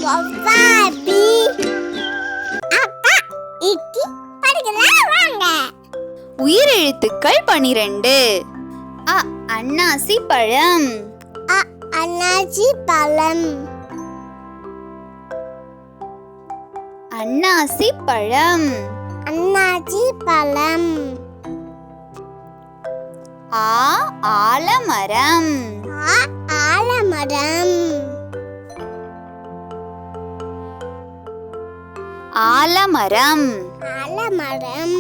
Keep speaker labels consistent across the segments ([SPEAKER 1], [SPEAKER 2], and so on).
[SPEAKER 1] ஒவ்வாபி. அக்கா இட்டி படிக்கலாம் வாங்க.
[SPEAKER 2] உயிரெழுத்துக்கள் 12. அ அன்னாசி பழம்.
[SPEAKER 1] அ அன்னாசி பழம்.
[SPEAKER 2] அன்னாசி பழம்.
[SPEAKER 1] அன்னாசி பழம்.
[SPEAKER 2] ஆ ஆலமரம்.
[SPEAKER 1] ஆ ஆலமரம்.
[SPEAKER 2] ஆலமரம்.
[SPEAKER 1] ஆலமரம்.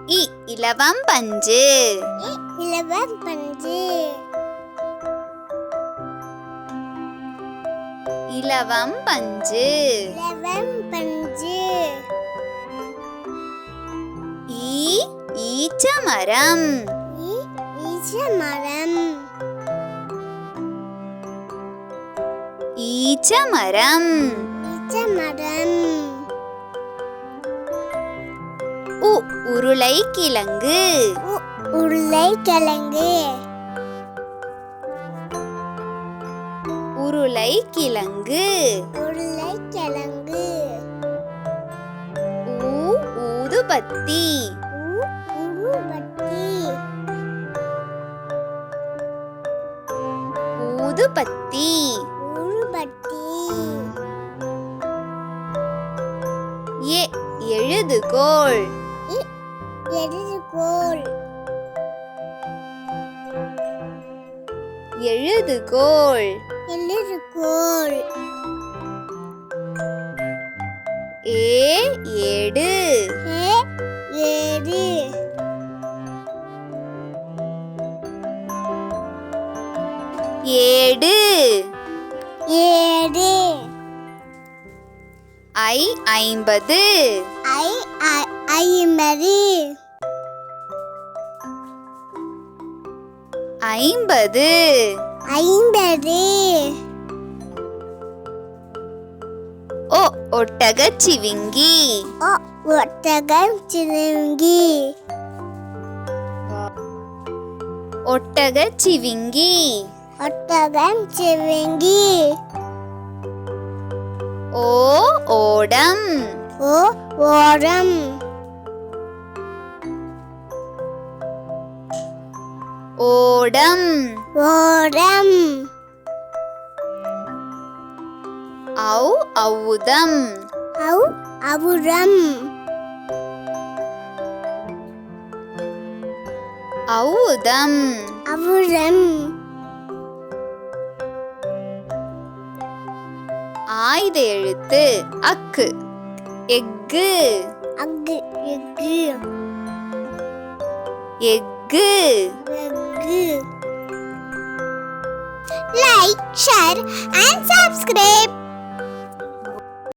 [SPEAKER 2] இ இலவம் பஞ்சு.
[SPEAKER 1] இலவம் பஞ்சு.
[SPEAKER 2] இலவம் பஞ்சு.
[SPEAKER 1] இலவம் பஞ்சு.
[SPEAKER 2] ஈ ஈச்சமரம்.
[SPEAKER 1] ஈச்சமரம்.
[SPEAKER 2] ஈச்சமரம்.
[SPEAKER 1] ஈச்சமரம்.
[SPEAKER 2] உ உருளைக்கிழங்கு.
[SPEAKER 1] உருளைக்கிழங்கு.
[SPEAKER 2] உருளைக்கிழங்கு.
[SPEAKER 1] உருளைக்கிழங்கு.
[SPEAKER 2] ஊ ஊதுபத்தி.
[SPEAKER 1] ஊதுபத்தி.
[SPEAKER 2] ஊதுபத்தி.
[SPEAKER 1] ஊதுபத்தி.
[SPEAKER 2] எ எழுதுகோல்.
[SPEAKER 1] எழுதுகோல்.
[SPEAKER 2] எழுதுகோல்.
[SPEAKER 1] எழுதுகோல்.
[SPEAKER 2] ஏ ஏடு.
[SPEAKER 1] ஏடு.
[SPEAKER 2] ஏடு.
[SPEAKER 1] ஏடு.
[SPEAKER 2] ஐ 50.
[SPEAKER 1] ஐம்பது.
[SPEAKER 2] 50.
[SPEAKER 1] 50.
[SPEAKER 2] ஒ ஒட்டகச்சிவிங்கி.
[SPEAKER 1] ஒட்டகம் சிவிங்கி.
[SPEAKER 2] ஒட்டகச்சிவிங்கி.
[SPEAKER 1] ஒட்டகம் சிவிங்கி.
[SPEAKER 2] ஓ ஓடம்.
[SPEAKER 1] ஓடம்.
[SPEAKER 2] ஓடம்.
[SPEAKER 1] ஓடம்.
[SPEAKER 2] ஔ ஔதம்.
[SPEAKER 1] அவுரம்.
[SPEAKER 2] ஔதம்.
[SPEAKER 1] அவுரம்.
[SPEAKER 2] ஆயுத எழுத்து அக்கு. எக்கு.
[SPEAKER 1] அக்கு. Egg.
[SPEAKER 2] Egg.
[SPEAKER 1] Egg. Like, share and subscribe.